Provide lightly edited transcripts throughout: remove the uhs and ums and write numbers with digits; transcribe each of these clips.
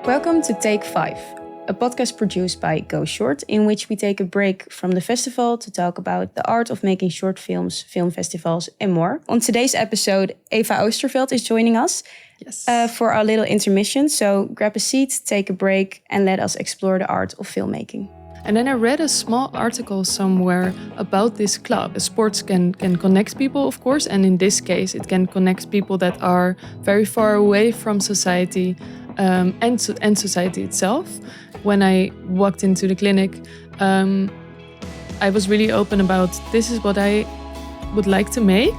Welcome to Take5, a podcast produced by Go Short, in which we take a break from the festival to talk about the art of making short films, film festivals, and more. On today's episode, Eva Oosterveld is joining us for our little intermission. So grab a seat, take a break, and let us explore the art of filmmaking. And then I read a small article somewhere about this club. Sports can connect people, of course, and in this case, it can connect people that are very far away from society and society itself. When I walked into the clinic, I was really open about this is what I would like to make.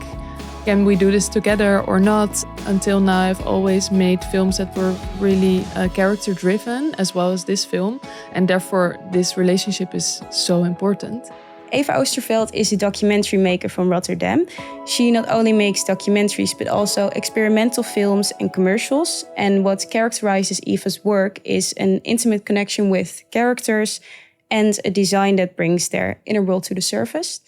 Can we do this together or not? Until now, I've always made films that were really character-driven, as well as this film. And therefore, this relationship is so important. Eva Oosterveld is a documentary maker from Rotterdam. She not only makes documentaries, but also experimental films and commercials. And what characterizes Eva's work is an intimate connection with characters and a design that brings their inner world to the surface.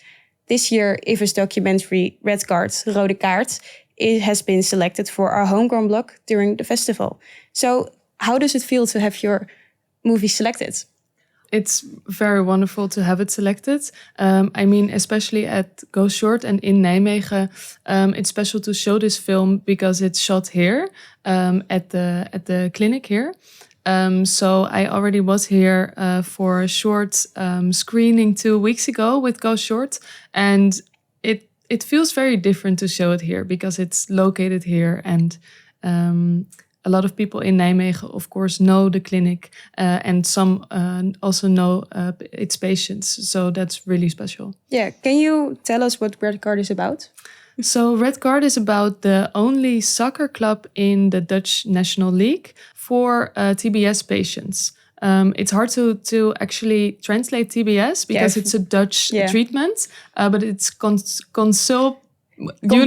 This year, Eva's documentary Red Card, Rode Kaart, has been selected for our Homegrown block during the festival. So how does it feel to have your movie selected? It's very wonderful to have it selected. Especially at Go Short and in Nijmegen, it's special to show this film because it's shot here at the clinic here. So I already was here for a short screening 2 weeks ago with Go Short, and it feels very different to show it here because it's located here, and a lot of people in Nijmegen, of course, know the clinic, and some also know its patients. So that's really special. Yeah, can you tell us what Red Card is about? So Red Card is about the only soccer club in the Dutch National League for TBS patients. It's hard to actually translate TBS because it's a Dutch treatment, but it's you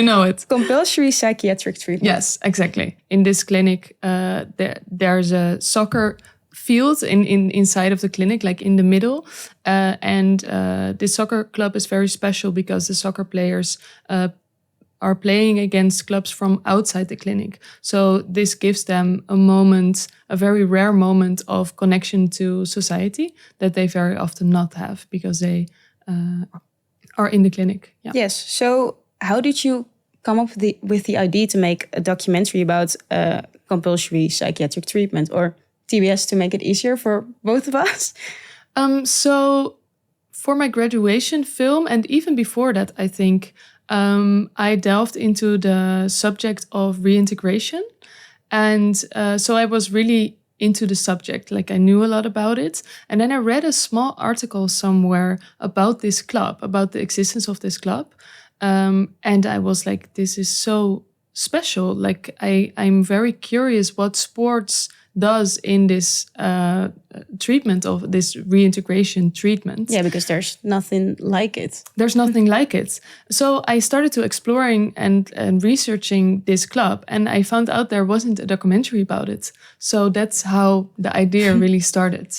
know it. Compulsory psychiatric treatment. Yes, exactly. In this clinic, there's a soccer field inside of the clinic, like in the middle. And this soccer club is very special because the soccer players are playing against clubs from outside the clinic. So this gives them a very rare moment of connection to society that they very often not have because they are in the clinic. Yeah. Yes. So how did you come up with the idea to make a documentary about compulsory psychiatric treatment, or TBS, to make it easier for both of us? So for my graduation film, and even before that, I think, I delved into the subject of reintegration. And so I was really into the subject, like I knew a lot about it. And then I read a small article somewhere about this club, about the existence of this club. And I was like, this is so special. Like I'm very curious what sports does in this treatment of this reintegration treatment. Yeah, because there's nothing like it. There's nothing like it. So I started to exploring and researching this club, and I found out there wasn't a documentary about it. So that's how the idea really started.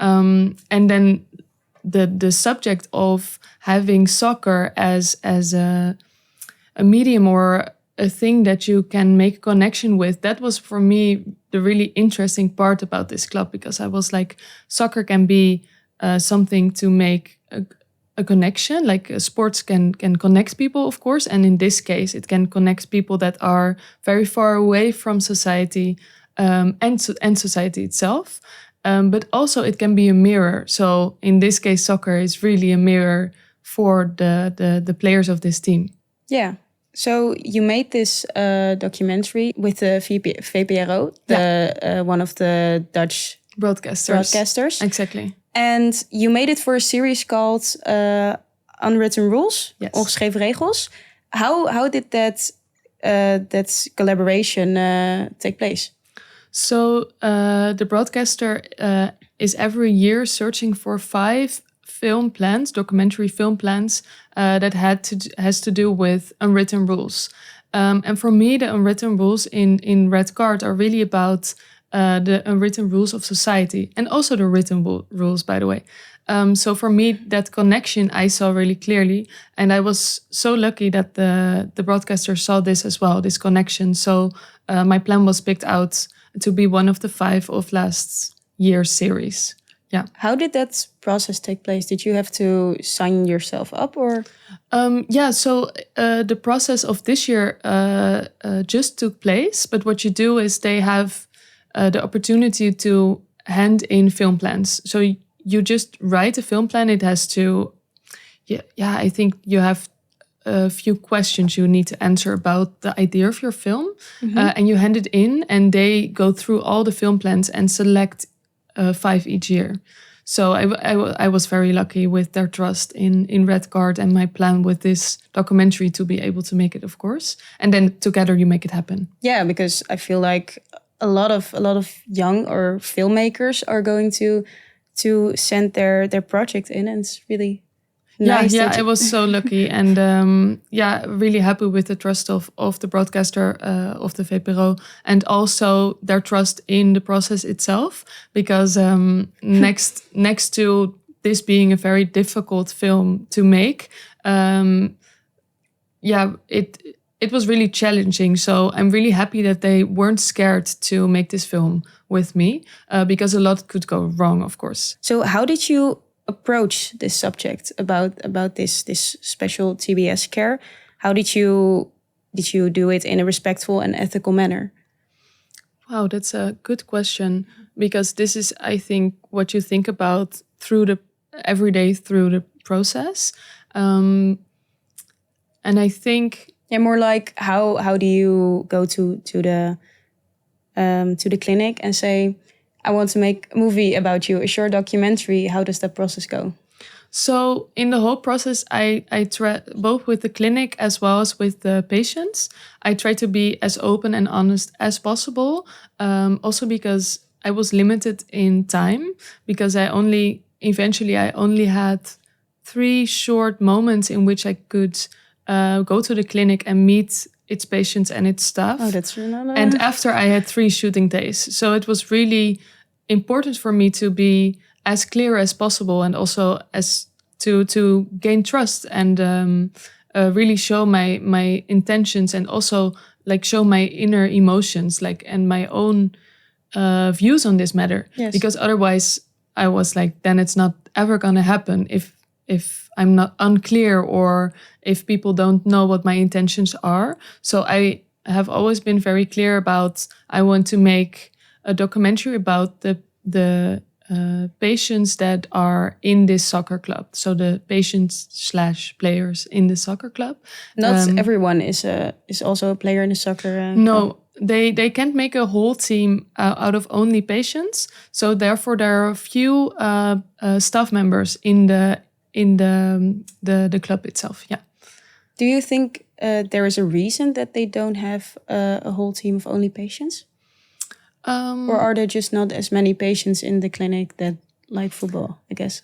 And then the subject of having soccer as a medium or a thing that you can make a connection with, that was for me the really interesting part about this club, because I was like, soccer can be something to make a connection, like sports can connect people, of course, and in this case it can connect people that are very far away from society and society itself, but also it can be a mirror. So in this case, soccer is really a mirror for the players of this team. Yeah. So you made this documentary with the VPRO, one of the Dutch broadcasters. Exactly. And you made it for a series called Unwritten Rules, yes. Ongeschreven Regels. How did that collaboration take place? So the broadcaster is every year searching for 5 documentary film plans that has to do with unwritten rules. And for me, the unwritten rules in Red Card are really about the unwritten rules of society, and also the written rules, by the way. So for me, that connection I saw really clearly, and I was so lucky that the broadcaster saw this as well, this connection. So my plan was picked out to be one of the 5 of last year's series. Yeah. How did that process take place? Did you have to sign yourself up or? So the process of this year just took place. But what you do is they have the opportunity to hand in film plans. So you just write a film plan. It has to, I think you have a few questions you need to answer about the idea of your film. And you hand it in and they go through all the film plans and select 5 each year. So I was very lucky with their trust in Red Card and my plan with this documentary to be able to make it, of course. And then together you make it happen. Yeah, because I feel like a lot of young or filmmakers are going to send their project in, and it's really nice. I was so lucky and really happy with the trust of the broadcaster of the VPRO and also their trust in the process itself, because next to this being a very difficult film to make, it was really challenging. So I'm really happy that they weren't scared to make this film with me, because a lot could go wrong, of course. So how did you approach this subject about this special TBS care? How did you do it in a respectful and ethical manner? Wow, that's a good question, because this is, I think, what you think about every day through the process, and I think more like how do you go to the clinic and say, I want to make a movie about you, a short documentary. How does that process go? So in the whole process, I try, both with the clinic as well as with the patients, I try to be as open and honest as possible. Also because I was limited in time, because I only had 3 short moments in which I could go to the clinic and meet its patients and its staff. Oh, that's another. And after I had 3 shooting days. So it was really important for me to be as clear as possible and also as to gain trust and really show my intentions and also like show my inner emotions and my own views on this matter. Yes. Because otherwise I was like, then it's not ever gonna happen if I'm not unclear or if people don't know what my intentions are. So I have always been very clear about, I want to make a documentary about the patients that are in this soccer club. So the patients/players in the soccer club. Not everyone is also a player in the soccer. No, club. they can't make a whole team out of only patients. So therefore, there are a few staff members in the club itself. Yeah. Do you think there is a reason that they don't have a whole team of only patients? Or are there just not as many patients in the clinic that like football, I guess?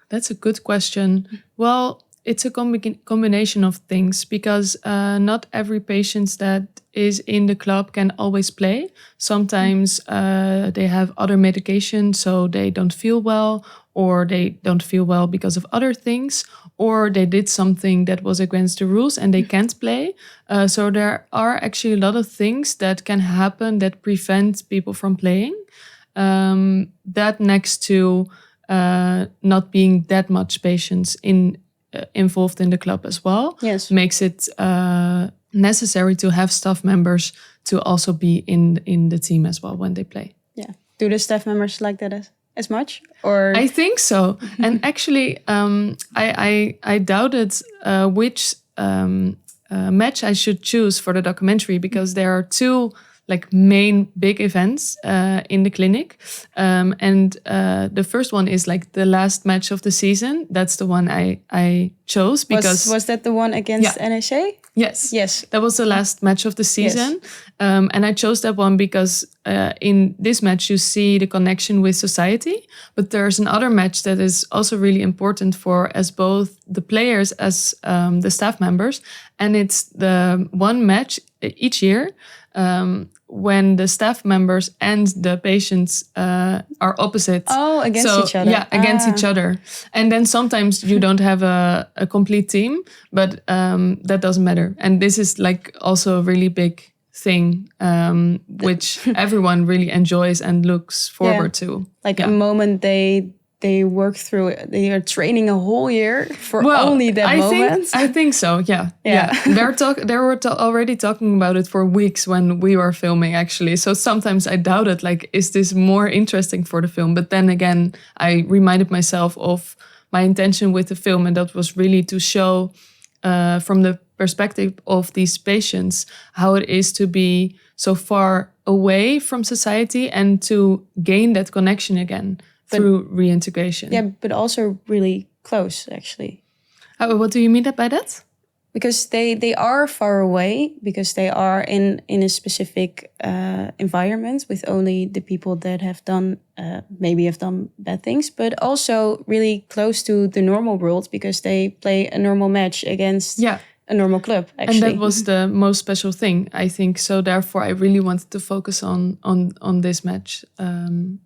That's a good question. Well, it's a combination of things, because not every patient that is in the club can always play. Sometimes they have other medication, so they don't feel well, or they don't feel well because of other things, or they did something that was against the rules and they can't play. So there are actually a lot of things that can happen that prevent people from playing. That next to not being that much patients involved in the club as well, yes, makes it necessary to have staff members to also be in the team as well when they play. Yeah. Do the staff members like that as much? Or I think so. And actually, I doubted which match I should choose for the documentary, because there are 2 main big events in the clinic. And the first one is the last match of the season. That's the one I chose because... Was that the one against NEC? Yes. Yes. That was the last match of the season. Yes. And I chose that one because in this match you see the connection with society. But there's another match that is also really important for as both the players as the staff members. And it's the one match each year when the staff members and the patients are opposite. Oh, against each other. Yeah, against each other. And then sometimes you don't have a complete team, but that doesn't matter. And this is also a really big thing, which everyone really enjoys and looks forward to. Like a moment they work through it. They are training a whole year for only that moment. I think so. Yeah. They were already talking about it for weeks when we were filming, actually. So sometimes I doubted, like, is this more interesting for the film? But then again, I reminded myself of my intention with the film, and that was really to show from the perspective of these patients how it is to be so far away from society and to gain that connection again through reintegration. Yeah, but also really close, actually. What do you mean by that? Because they are far away, because they are in a specific environment with only the people that have done bad things, but also really close to the normal world, because they play a normal match against a normal club, actually. And that was the most special thing, I think. So therefore, I really wanted to focus on this match.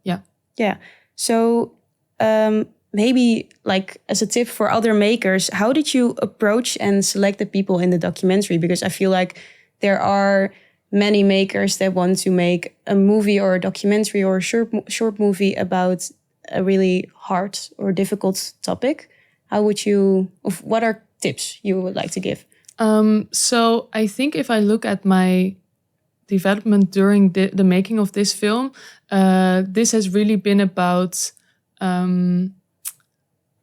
Yeah. So maybe, like, as a tip for other makers, how did you approach and select the people in the documentary? Because I feel like there are many makers that want to make a movie or a documentary or a short movie about a really hard or difficult topic. What are tips you would like to give? So I think if I look at my development during the making of this film, this has really been about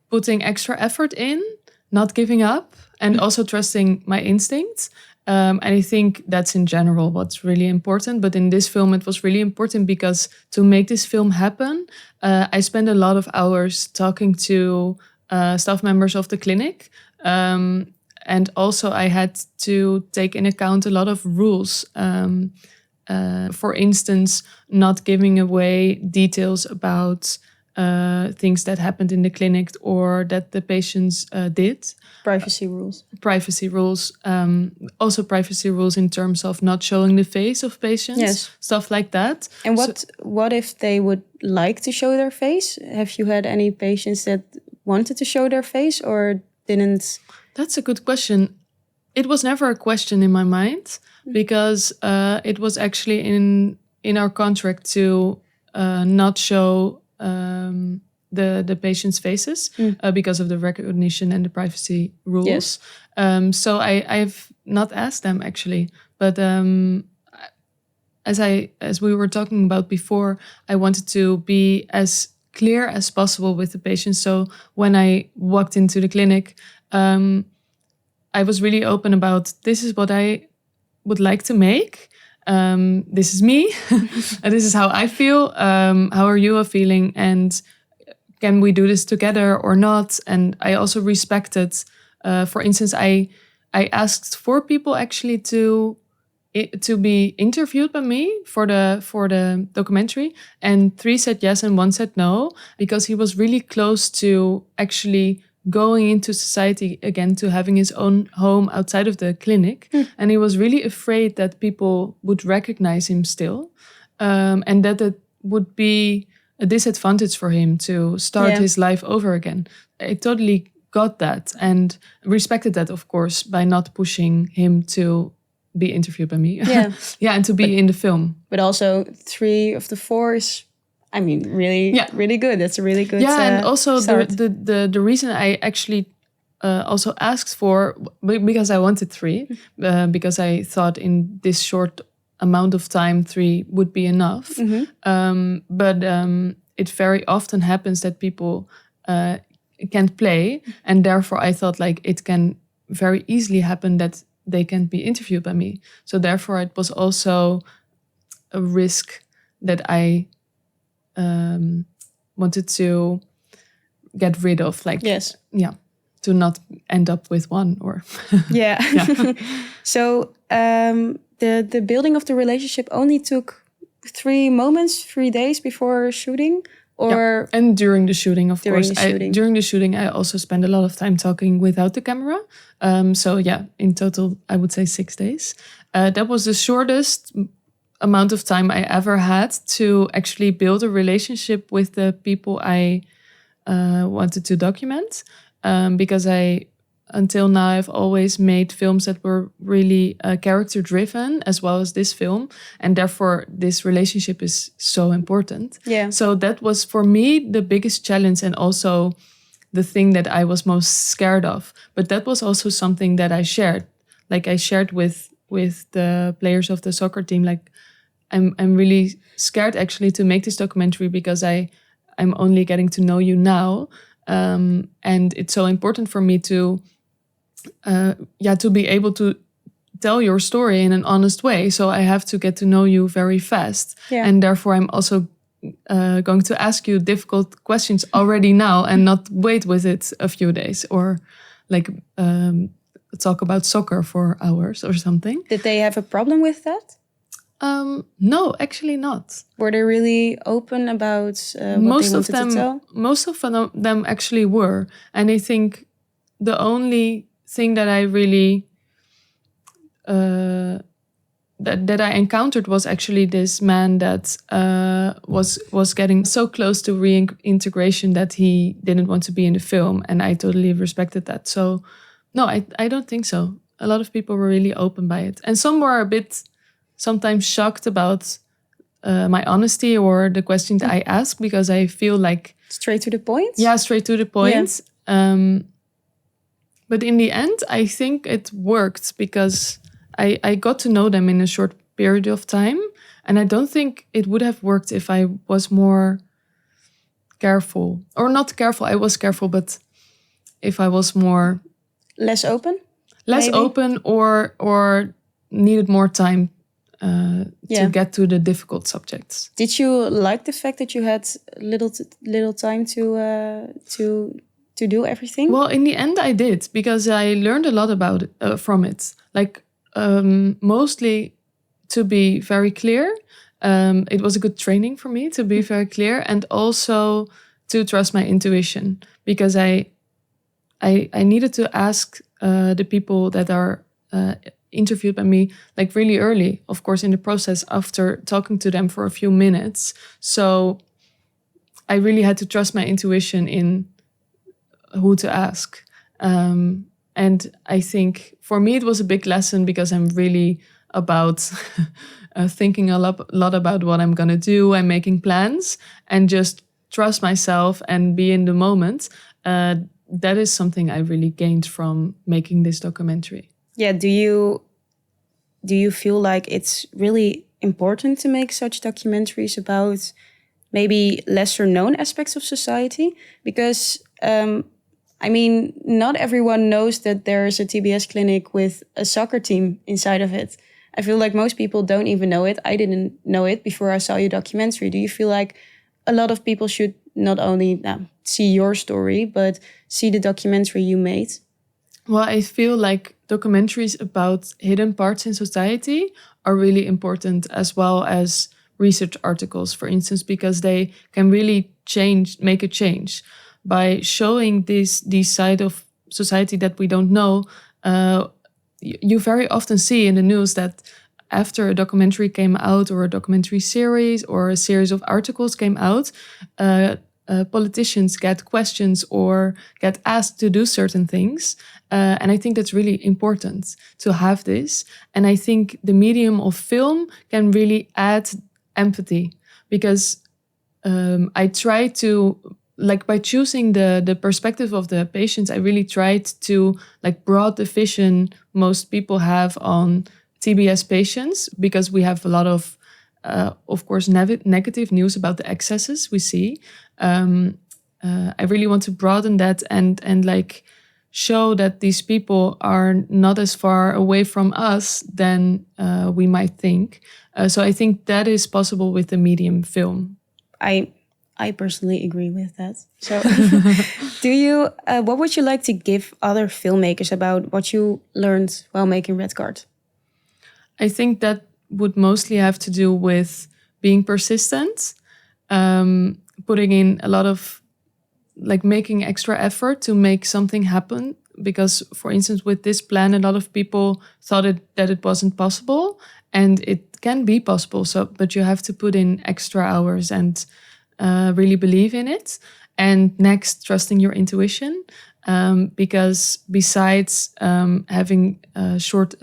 putting extra effort in, not giving up, and also trusting my instincts. And I think that's in general what's really important. But in this film, it was really important because to make this film happen, I spent a lot of hours talking to staff members of the clinic. And also I had to take in account a lot of rules. For instance, not giving away details about things that happened in the clinic or that the patients did. Privacy rules. Also privacy rules in terms of not showing the face of patients, stuff like that. And what if they would like to show their face? Have you had any patients that wanted to show their face or didn't? That's a good question. It was never a question in my mind because it was actually in our contract to not show the patients' faces because of the recognition and the privacy rules. Yes. So I've not asked them actually, but as we were talking about before, I wanted to be as clear as possible with the patients. So when I walked into the clinic, I was really open about this is what I would like to make. This is me. And this is how I feel. How are you feeling? And can we do this together or not? And I also respected, for instance, I asked 4 people actually to be interviewed by me for the documentary, and 3 said yes and 1 said no, because he was really close to actually going into society again, to having his own home outside of the clinic. And he was really afraid that people would recognize him still, and that it would be a disadvantage for him to start his life over again. I totally got that and respected that, of course, by not pushing him to be interviewed by me. And to be in the film. But also 3 of the 4 is, I mean, really good. That's a really good and also start. the reason I actually also asked for, because I wanted 3, because I thought in this short amount of time 3 would be enough. But it very often happens that people can't play, and therefore I thought like it can very easily happen that they can be interviewed by me. So therefore it was also a risk that I wanted to get rid of, to not end up with 1 or So the building of the relationship only took 3 days before shooting, or and during the shooting, of course. During the shooting, I also spent a lot of time talking without the camera. So in total, I would say 6 days. That was the shortest amount of time I ever had to actually build a relationship with the people I wanted to document, because I until now, I've always made films that were really character driven, as well as this film. And therefore, this relationship is so important. Yeah. So that was, for me, the biggest challenge, and also the thing that I was most scared of. But that was also something that I shared. Like, I shared with the players of the soccer team, like, I'm really scared actually to make this documentary, because I'm only getting to know you now. And it's so important for me to be able to tell your story in an honest way. So I have to get to know you very fast. Yeah. And therefore, I'm also going to ask you difficult questions already now, and not wait with it a few days, or like talk about soccer for hours or something. Did they have a problem with that? No, actually not. Were they really open about what they wanted to tell? Most of them actually were. And I think the only thing that I really that I encountered was actually this man that was getting so close to reintegration that he didn't want to be in the film, and I totally respected that. So no, I don't think so. A lot of people were really open by it, and some were a bit sometimes shocked about my honesty or the questions I ask, because I feel like straight to the point. Yeah, straight to the point. Yeah. But in the end, I think it worked, because I got to know them in a short period of time. And I don't think it would have worked if I was more careful. Or not careful, I was careful, but if I was more... Less open? Less maybe? Open, or needed more time to get to the difficult subjects. Did you like the fact that you had little time to do everything? Well, in the end, I did, because I learned a lot about it, from it. Like, mostly to be very clear. It was a good training for me to be very clear, and also to trust my intuition, because I needed to ask the people that are interviewed by me, like, really early, of course, in the process, after talking to them for a few minutes. So I really had to trust my intuition in who to ask. And I think for me it was a big lesson, because I'm really about thinking a lot about what I'm going to do and making plans, and just trust myself and be in the moment. That is something I really gained from making this documentary. Yeah, do you feel like it's really important to make such documentaries about maybe lesser known aspects of society? Because I mean, not everyone knows that there's a TBS clinic with a soccer team inside of it. I feel like most people don't even know it. I didn't know it before I saw your documentary. Do you feel like a lot of people should not only see your story, but see the documentary you made? Well, I feel like documentaries about hidden parts in society are really important, as well as research articles, for instance, because they can really make a change. By showing this side of society that we don't know, you very often see in the news that after a documentary came out, or a documentary series, or a series of articles came out, politicians get questions or get asked to do certain things. And I think that's really important to have this. And I think the medium of film can really add empathy, because I try to... Like, by choosing the perspective of the patients, I really tried to, like, broaden the vision most people have on TBS patients, because we have a lot of course, negative news about the excesses we see. I really want to broaden that and like show that these people are not as far away from us than we might think. So I think that is possible with the medium film. I personally agree with that. So what would you like to give other filmmakers about what you learned while making Red Card? I think that would mostly have to do with being persistent, putting in a lot of, like, making extra effort to make something happen. Because, for instance, with this plan, a lot of people thought that it wasn't possible, and it can be possible. So, but you have to put in extra hours and really believe in it. And next, trusting your intuition. because besides having a short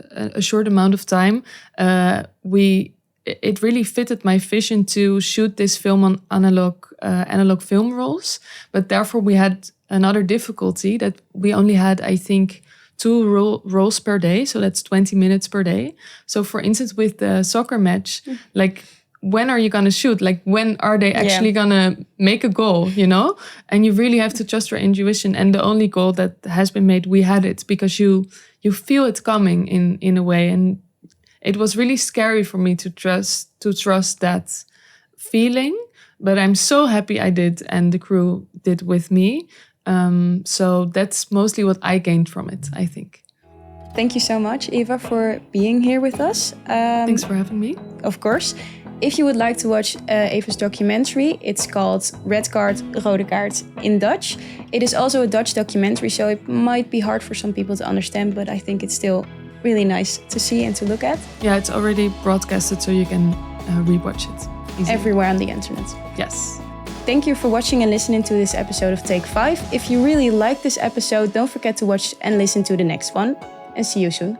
amount of time, it really fitted my vision to shoot this film on analog film rolls. But therefore, we had another difficulty that we only had, I think, 2 rolls per day. So that's 20 minutes per day. So for instance, with the soccer match, like, when are you going to shoot? Like, when are they actually going to make a goal, you know? And you really have to trust your intuition. And the only goal that has been made, we had it because you feel it coming in a way. And it was really scary for me to trust that feeling. But I'm so happy I did, and the crew did with me. So that's mostly what I gained from it, I think. Thank you so much, Eva, for being here with us. Thanks for having me. Of course. If you would like to watch Eva's documentary, it's called Red Card, Rode Kaart in Dutch. It is also a Dutch documentary, so it might be hard for some people to understand, but I think it's still really nice to see and to look at. Yeah, it's already broadcasted, so you can rewatch it easily. Everywhere on the internet. Yes. Thank you for watching and listening to this episode of Take5. If you really like this episode, don't forget to watch and listen to the next one. And see you soon.